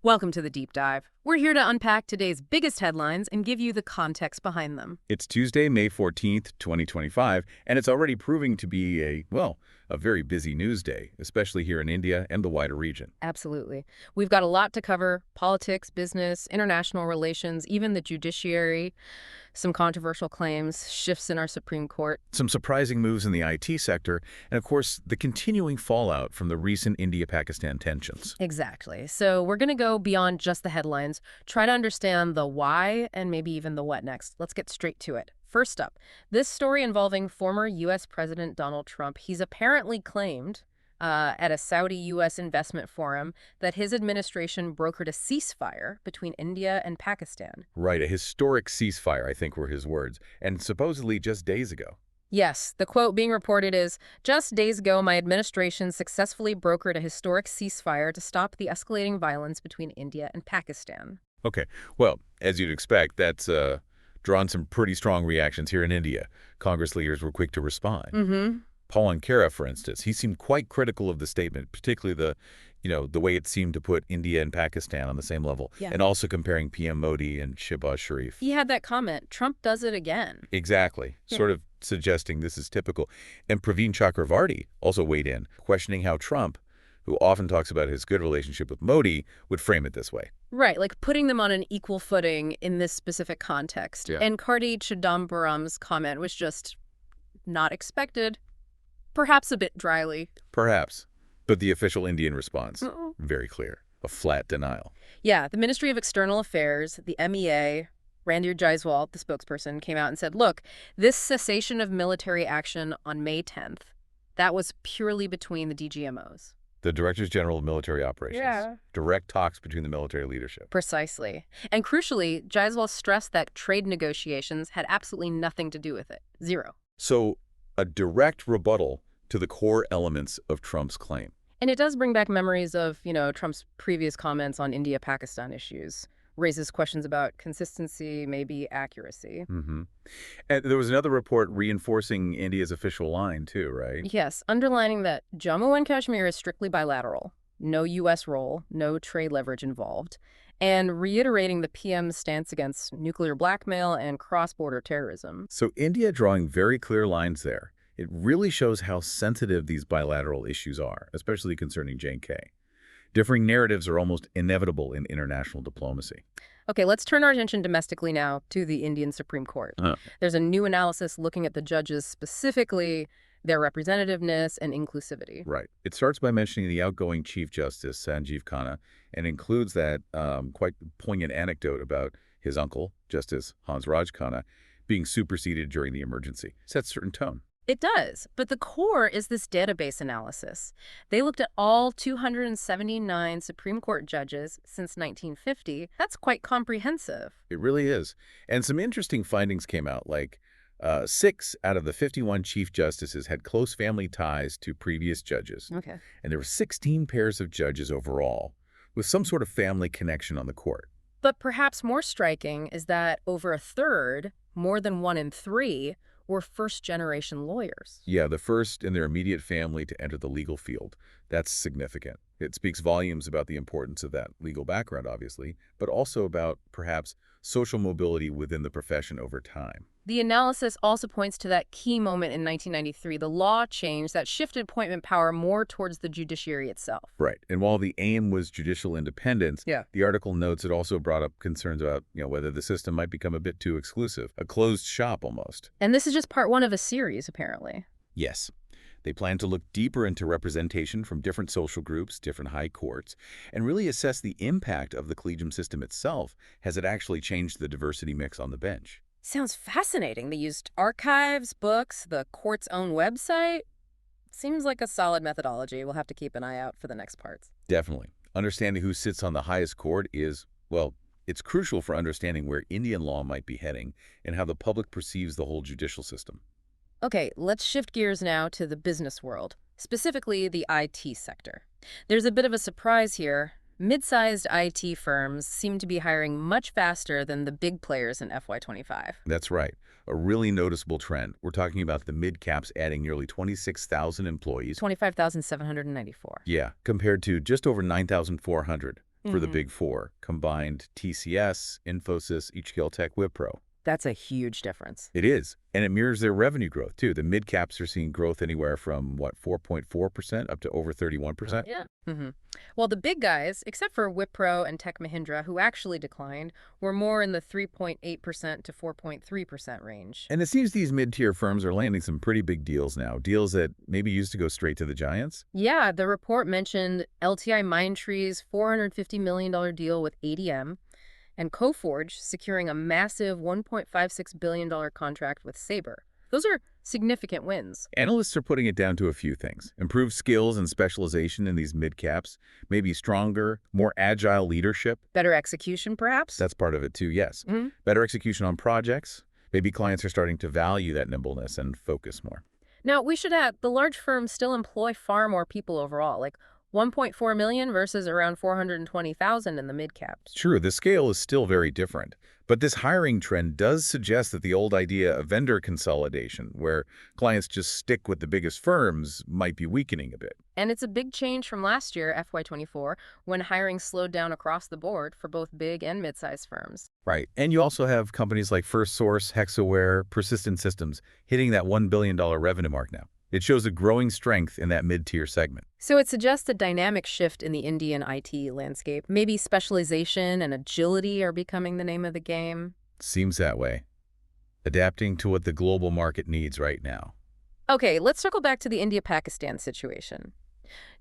Welcome to the Deep Dive. We're here to unpack today's biggest headlines and give you the context behind them. It's Tuesday, May 14th, 2025, and it's already proving to be a very busy news day, especially here in India and the wider region. Absolutely. We've got a lot to cover: politics, business, international relations, even the judiciary, some controversial claims, shifts in our Supreme Court. Some surprising moves in the IT sector, and of course, the continuing fallout from the recent India-Pakistan tensions. Exactly. So we're going to go beyond just the headlines, try to understand the why and maybe even the what next. Let's get straight to it. First up, this story involving former U.S. President Donald Trump. He's apparently claimed at a Saudi-U.S. investment forum that his administration brokered a ceasefire between India and Pakistan. Right, a historic ceasefire, I think were his words, and supposedly just days ago. Yes, the quote being reported is, "Just days ago, my administration successfully brokered a historic ceasefire to stop the escalating violence between India and Pakistan." Okay, well, as you'd expect, that's drawn some pretty strong reactions here in India. Congress leaders were quick to respond. Paul Ankara, for instance, he seemed quite critical of the statement, particularly the way it seemed to put India and Pakistan on the same level, Yeah. and also comparing PM Modi and Shehbaz Sharif. He had that comment, "Trump does it again." Exactly, sort of suggesting this is typical. And Praveen Chakravarti also weighed in, questioning how Trump, who often talks about his good relationship with Modi, would frame it this way. Right, like putting them on an equal footing in this specific context. Yeah. And Karti Chidambaram's comment was just not expected, perhaps a bit dryly. Perhaps. But the official Indian response, Uh-oh. very clear, a flat denial. Yeah, the Ministry of External Affairs, the MEA, Randir Jaiswal, the spokesperson, came out and said, look, this cessation of military action on May 10th, that was purely between the DGMOs. The Directors General of Military Operations. Yeah. Direct talks between the military leadership. Precisely. And crucially, Jaiswal stressed that trade negotiations had absolutely nothing to do with it. Zero. So, a direct rebuttal to the core elements of Trump's claim. And it does bring back memories of, Trump's previous comments on India-Pakistan issues. Raises questions about consistency, maybe accuracy. And there was another report reinforcing India's official line, too, right? Yes, underlining that Jammu and Kashmir is strictly bilateral, no U.S. role, no trade leverage involved, and reiterating the PM's stance against nuclear blackmail and cross-border terrorism. So India drawing very clear lines there. It really shows how sensitive these bilateral issues are, especially concerning J&K. Differing narratives are almost inevitable in international diplomacy. Okay, let's turn our attention domestically now to the Indian Supreme Court. There's a new analysis looking at the judges, specifically their representativeness and inclusivity. Right. It starts by mentioning the outgoing Chief Justice, Sanjiv Khanna, and includes that quite poignant anecdote about his uncle, Justice Hans Raj Khanna, being superseded during the emergency. Sets a certain tone. It does, but the core is this database analysis. They looked at all 279 Supreme Court judges since 1950. That's quite comprehensive. It really is. And some interesting findings came out, like 6 out of the 51 Chief Justices had close family ties to previous judges. Okay. And there were 16 pairs of judges overall, with some sort of family connection on the court. But perhaps more striking is that over a third, more than 1 in 3, were first-generation lawyers. Yeah, the first in their immediate family to enter the legal field. That's significant. It speaks volumes about the importance of that legal background, obviously, but also about, perhaps, social mobility within the profession over time. The analysis also points to that key moment in 1993, the law change that shifted appointment power more towards the judiciary itself. Right. And while the aim was judicial independence, Yeah. the article notes it also brought up concerns about, whether the system might become a bit too exclusive, a closed shop almost. And this is just part one of a series, apparently. Yes. They plan to look deeper into representation from different social groups, different high courts, and really assess the impact of the collegium system itself. Has it actually changed the diversity mix on the bench? Sounds fascinating. They used archives, books, the court's own website. Seems like a solid methodology. We'll have to keep an eye out for the next parts. Definitely. Understanding who sits on the highest court is, well, it's crucial for understanding where Indian law might be heading and how the public perceives the whole judicial system. Okay, let's shift gears now to the business world, specifically the IT sector. There's a bit of a surprise here. Mid-sized IT firms seem to be hiring much faster than the big players in FY25. That's right. A really noticeable trend. We're talking about the mid-caps adding nearly 26,000 employees. 25,794. Yeah, compared to just over 9,400 for the big four, combined TCS, Infosys, Tech, Wipro. That's a huge difference. It is, and it mirrors their revenue growth, too. The mid-caps are seeing growth anywhere from, 4.4% up to over 31%? Yeah. Well, the big guys, except for Wipro and Tech Mahindra, who actually declined, were more in the 3.8% to 4.3% range. And it seems these mid-tier firms are landing some pretty big deals now, deals that maybe used to go straight to the giants. Yeah, the report mentioned LTIMindtree's $450 million deal with ADM, and Coforge securing a massive $1.56 billion contract with Sabre. Those are significant wins. Analysts are putting it down to a few things. Improved skills and specialization in these mid-caps, maybe stronger, more agile leadership. Better execution, perhaps? That's part of it too, yes. Better execution on projects. Maybe clients are starting to value that nimbleness and focus more. Now, we should add, the large firms still employ far more people overall, like 1.4 million versus around 420,000 in the mid-caps. True, the scale is still very different. But this hiring trend does suggest that the old idea of vendor consolidation, where clients just stick with the biggest firms, might be weakening a bit. And it's a big change from last year, FY24, when hiring slowed down across the board for both big and mid-sized firms. Right. And you also have companies like FirstSource, Hexaware, Persistent Systems hitting that $1 billion revenue mark now. It shows a growing strength in that mid-tier segment. So it suggests a dynamic shift in the Indian IT landscape. Maybe specialization and agility are becoming the name of the game. Seems that way. Adapting to what the global market needs right now. Okay, let's circle back to the India-Pakistan situation.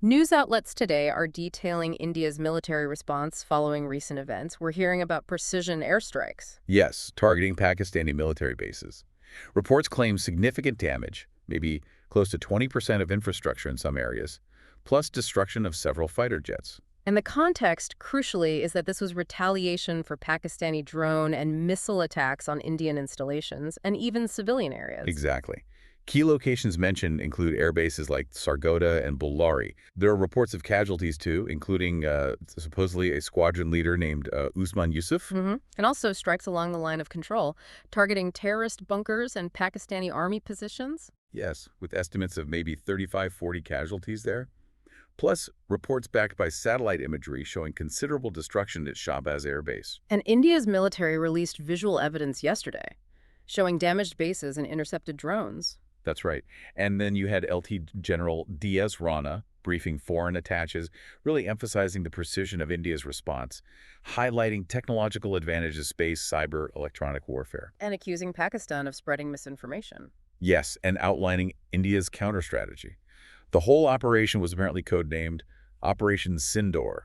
News outlets today are detailing India's military response following recent events. We're hearing about precision airstrikes. Yes, targeting Pakistani military bases. Reports claim significant damage, maybe close to 20% of infrastructure in some areas, plus destruction of several fighter jets. And the context, crucially, is that this was retaliation for Pakistani drone and missile attacks on Indian installations and even civilian areas. Exactly. Key locations mentioned include air bases like Sargodha and Bellary. There are reports of casualties, too, including supposedly a squadron leader named Usman Yusuf. And also strikes along the line of control, targeting terrorist bunkers and Pakistani army positions. Yes, with estimates of maybe 35-40 casualties there. Plus, reports backed by satellite imagery showing considerable destruction at Shahbaz Air Base. And India's military released visual evidence yesterday, showing damaged bases and intercepted drones. That's right. And then you had LT General D.S. Rana briefing foreign attaches, really emphasizing the precision of India's response, highlighting technological advantages of space, cyber, electronic warfare. And accusing Pakistan of spreading misinformation. Yes, and outlining India's counter-strategy. The whole operation was apparently codenamed Operation Sindoor.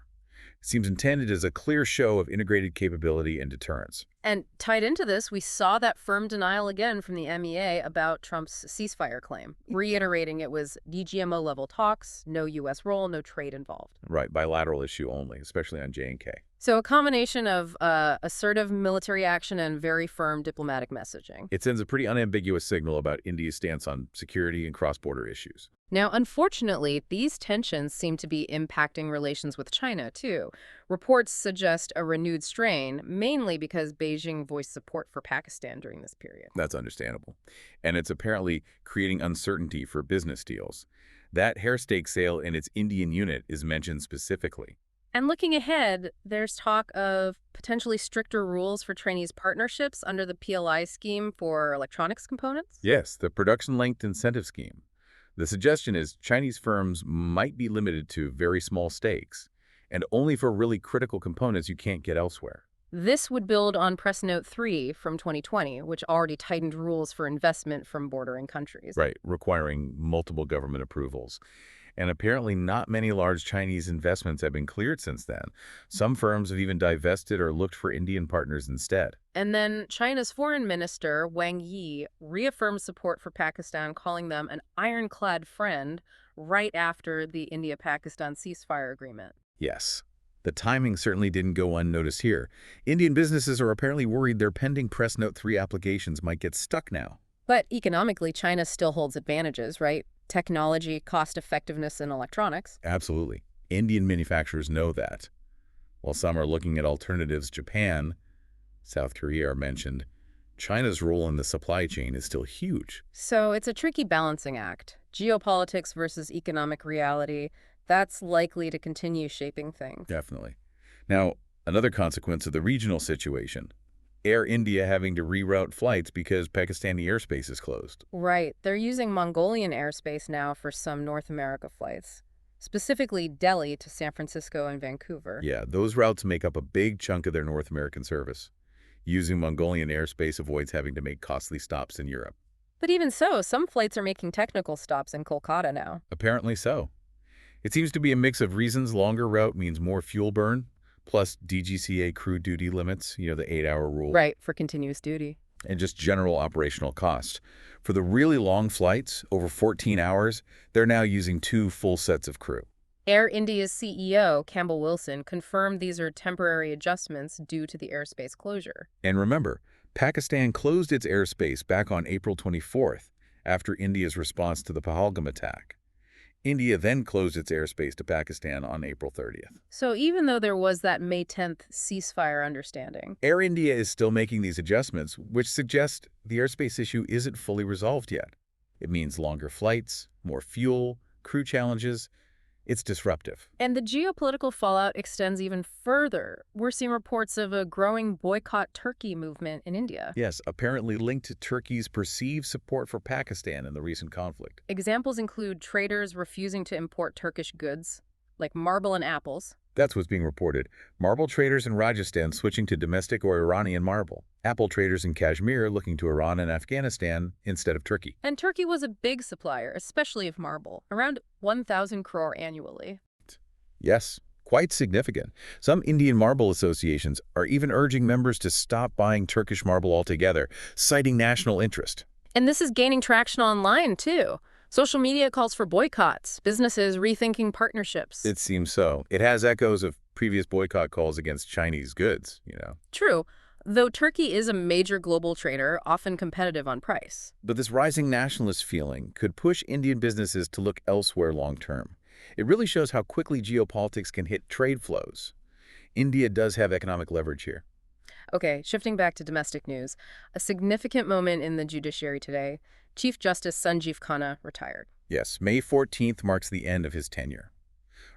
It seems intended as a clear show of integrated capability and deterrence. And tied into this, we saw that firm denial again from the MEA about Trump's ceasefire claim, reiterating it was DGMO-level talks, no U.S. role, no trade involved. Right, bilateral issue only, especially on J&K. So a combination of assertive military action and very firm diplomatic messaging. It sends a pretty unambiguous signal about India's stance on security and cross-border issues. Now, unfortunately, these tensions seem to be impacting relations with China, too. Reports suggest a renewed strain, mainly because Beijing voiced support for Pakistan during this period. That's understandable. And it's apparently creating uncertainty for business deals. That hair stake sale in its Indian unit is mentioned specifically. And looking ahead, there's talk of potentially stricter rules for Chinese partnerships under the PLI scheme for electronics components? Yes, the production-linked incentive scheme. The suggestion is Chinese firms might be limited to very small stakes, and only for really critical components you can't get elsewhere. This would build on Press Note 3 from 2020, which already tightened rules for investment from bordering countries. Right, requiring multiple government approvals. And apparently not many large Chinese investments have been cleared since then. Some firms have even divested or looked for Indian partners instead. And then China's foreign minister, Wang Yi, reaffirmed support for Pakistan, calling them an ironclad friend right after the India-Pakistan ceasefire agreement. Yes. The timing certainly didn't go unnoticed here. Indian businesses are apparently worried their pending Press Note 3 applications might get stuck now. But economically, China still holds advantages, right? Technology, cost-effectiveness in electronics. Absolutely. Indian manufacturers know that. While some are looking at alternatives, Japan, South Korea are mentioned, China's role in the supply chain is still huge. So it's a tricky balancing act. Geopolitics versus economic reality, that's likely to continue shaping things. Definitely. Now, another consequence of the regional situation, Air India having to reroute flights because Pakistani airspace is closed. Right. They're using Mongolian airspace now for some North America flights, specifically Delhi to San Francisco and Vancouver. Yeah, those routes make up a big chunk of their North American service. Using Mongolian airspace avoids having to make costly stops in Europe. But even so, some flights are making technical stops in Kolkata now. Apparently so. It seems to be a mix of reasons. Longer route means more fuel burn, plus DGCA crew duty limits, the 8-hour rule. Right, for continuous duty. And just general operational cost. For the really long flights, over 14 hours, they're now using 2 full sets of crew. Air India's CEO, Campbell Wilson, confirmed these are temporary adjustments due to the airspace closure. And remember, Pakistan closed its airspace back on April 24th after India's response to the Pahalgam attack. India then closed its airspace to Pakistan on April 30th. So even though there was that May 10th ceasefire understanding, Air India is still making these adjustments, which suggests the airspace issue isn't fully resolved yet. It means longer flights, more fuel, crew challenges. It's disruptive. and the geopolitical fallout extends even further. We're seeing reports of a growing boycott Turkey movement in India. Yes, apparently linked to Turkey's perceived support for Pakistan in the recent conflict. Examples include traders refusing to import Turkish goods, like marble and apples. That's what's being reported. Marble traders in Rajasthan switching to domestic or Iranian marble. Apple traders in Kashmir looking to Iran and Afghanistan instead of Turkey. And Turkey was a big supplier, especially of marble, around 1,000 crore annually. Yes, quite significant. Some Indian marble associations are even urging members to stop buying Turkish marble altogether, citing national interest. And this is gaining traction online, too. Social media calls for boycotts, businesses rethinking partnerships. It seems so. It has echoes of previous boycott calls against Chinese goods. True, though Turkey is a major global trader, often competitive on price. But this rising nationalist feeling could push Indian businesses to look elsewhere long term. It really shows how quickly geopolitics can hit trade flows. India does have economic leverage here. Okay, shifting back to domestic news. A significant moment in the judiciary today. Chief Justice Sanjiv Khanna retired. Yes, May 14th marks the end of his tenure.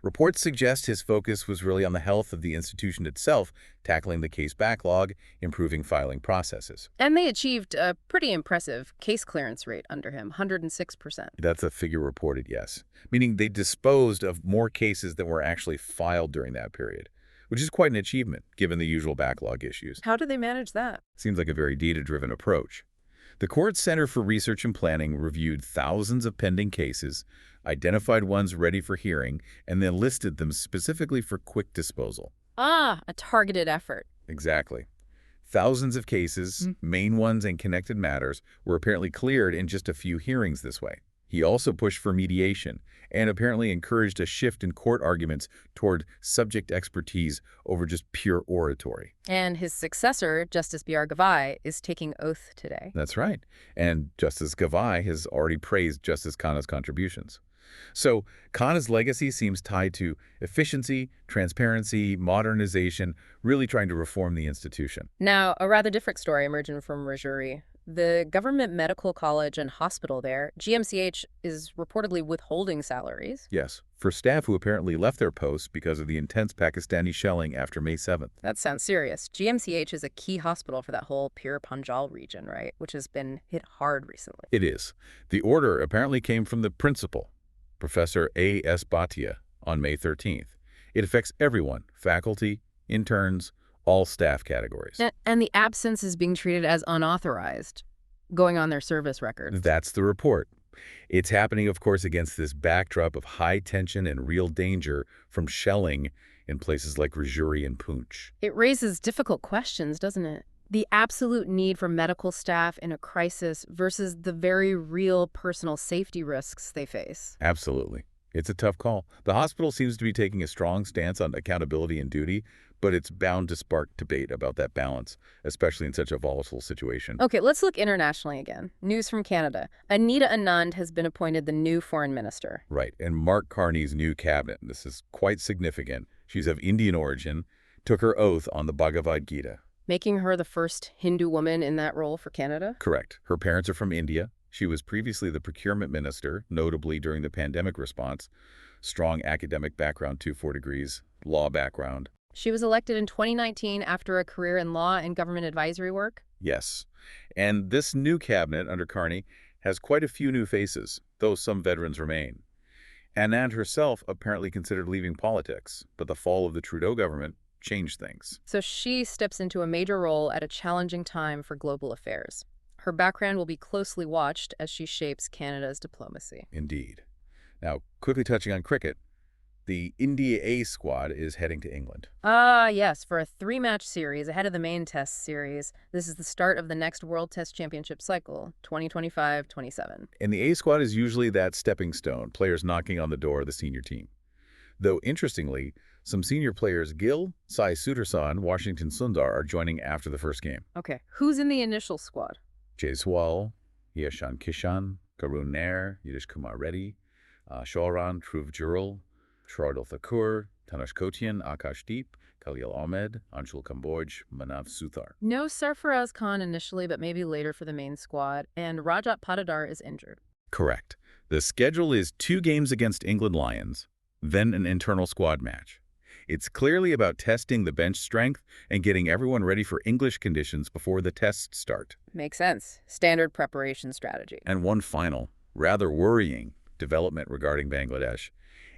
Reports suggest his focus was really on the health of the institution itself, tackling the case backlog, improving filing processes. And they achieved a pretty impressive case clearance rate under him, 106%. That's a figure reported, yes. Meaning they disposed of more cases than were actually filed during that period, which is quite an achievement, given the usual backlog issues. How do they manage that? Seems like a very data-driven approach. The Court Center for Research and Planning reviewed thousands of pending cases, identified ones ready for hearing, and then listed them specifically for quick disposal. Ah, a targeted effort. Exactly. Thousands of cases, main ones and connected matters, were apparently cleared in just a few hearings this way. He also pushed for mediation and apparently encouraged a shift in court arguments toward subject expertise over just pure oratory. And his successor, Justice B.R. Gavai, is taking oath today. That's right. And Justice Gavai has already praised Justice Khanna's contributions. So Khanna's legacy seems tied to efficiency, transparency, modernization, really trying to reform the institution. Now, a rather different story emerging from Rajuri. The Government Medical College and Hospital there, GMCH, is reportedly withholding salaries. Yes, for staff who apparently left their posts because of the intense Pakistani shelling after May 7th. That sounds serious. GMCH is a key hospital for that whole Pir Panjal region, right? Which has been hit hard recently. It is. The order apparently came from the principal, Professor A.S. Bhatia, on May 13th. It affects everyone, faculty, interns, all staff categories. And the absence is being treated as unauthorized, going on their service records. That's the report. It's happening, of course, against this backdrop of high tension and real danger from shelling in places like Rajuri and Poonch. It raises difficult questions, doesn't it? The absolute need for medical staff in a crisis versus the very real personal safety risks they face. Absolutely. It's a tough call. The hospital seems to be taking a strong stance on accountability and duty, but it's bound to spark debate about that balance, especially in such a volatile situation. Okay, let's look internationally again. News from Canada. Anita Anand has been appointed the new foreign minister. Right, and Mark Carney's new cabinet, this is quite significant. She's of Indian origin, took her oath on the Bhagavad Gita. Making her the first Hindu woman in that role for Canada? Correct. Her parents are from India. She was previously the procurement minister, notably during the pandemic response. Strong academic background, 2 4 degrees, law background. She was elected in 2019 after a career in law and government advisory work. Yes. And this new cabinet under Carney has quite a few new faces, though some veterans remain. Anand herself apparently considered leaving politics, but the fall of the Trudeau government changed things. So she steps into a major role at a challenging time for global affairs. Her background will be closely watched as she shapes Canada's diplomacy. Indeed. Now, quickly touching on cricket, the India A squad is heading to England. Yes, for a three-match series ahead of the main test series. This is the start of the next World Test Championship cycle, 2025-27. And the A squad is usually that stepping stone, players knocking on the door of the senior team. Though, interestingly, some senior players, Gill, Sai Sudarshan, Washington Sundar, are joining after the first game. Okay, who's in the initial squad? Jaiswal, Yashan Kishan, Karun Nair, Yadish Kumar Reddy, Shauran, Dhruv Jural, Shardul Thakur, Tanush Kotian, Akashdeep, Khalil Ahmed, Anshul Kamboj, Manav Suthar. No Sarfaraz Khan initially, but maybe later for the main squad, and Rajat Patidar is injured. Correct. The schedule is 2 games against England Lions, then an internal squad match. It's clearly about testing the bench strength and getting everyone ready for English conditions before the tests start. Makes sense. Standard preparation strategy. And one final, rather worrying development regarding Bangladesh.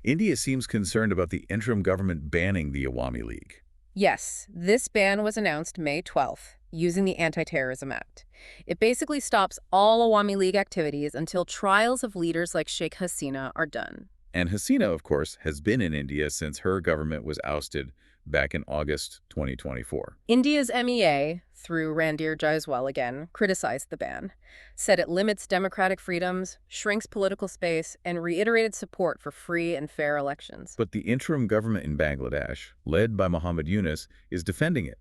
India seems concerned about the interim government banning the Awami League. Yes, this ban was announced May 12th, using the Anti-Terrorism Act. It basically stops all Awami League activities until trials of leaders like Sheikh Hasina are done. And Hasina, of course, has been in India since her government was ousted back in August 2024. India's MEA, through Randir Jaiswal again, criticized the ban, said it limits democratic freedoms, shrinks political space, and reiterated support for free and fair elections. But the interim government in Bangladesh, led by Muhammad Yunus, is defending it.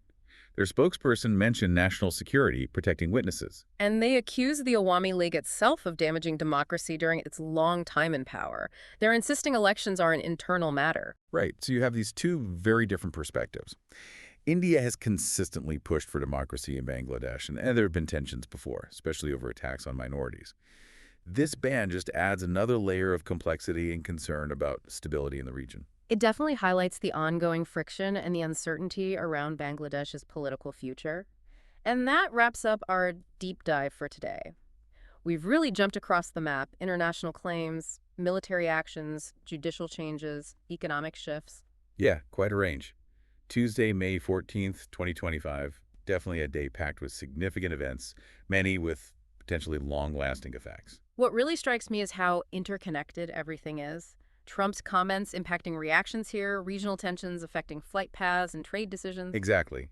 Their spokesperson mentioned national security, protecting witnesses. And they accuse the Awami League itself of damaging democracy during its long time in power. They're insisting elections are an internal matter. Right, so you have these two very different perspectives. India has consistently pushed for democracy in Bangladesh, and there have been tensions before, especially over attacks on minorities. This ban just adds another layer of complexity and concern about stability in the region. It definitely highlights the ongoing friction and the uncertainty around Bangladesh's political future. And that wraps up our deep dive for today. We've really jumped across the map: international claims, military actions, judicial changes, economic shifts. Yeah, quite a range. Tuesday, May 14th, 2025, definitely a day packed with significant events, many with potentially long-lasting effects. What really strikes me is how interconnected everything is. Trump's comments impacting reactions here, regional tensions affecting flight paths and trade decisions. Exactly.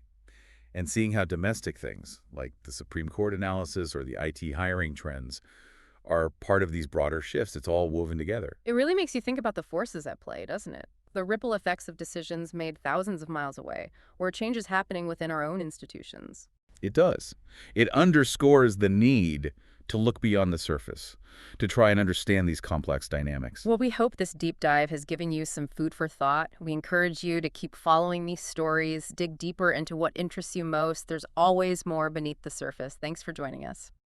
And seeing how domestic things, like the Supreme Court analysis or the IT hiring trends, are part of these broader shifts. It's all woven together. It really makes you think about the forces at play, doesn't it? The ripple effects of decisions made thousands of miles away, or changes happening within our own institutions. It does. It underscores the need to look beyond the surface, to try and understand these complex dynamics. Well, we hope this deep dive has given you some food for thought. We encourage you to keep following these stories, dig deeper into what interests you most. There's always more beneath the surface. Thanks for joining us.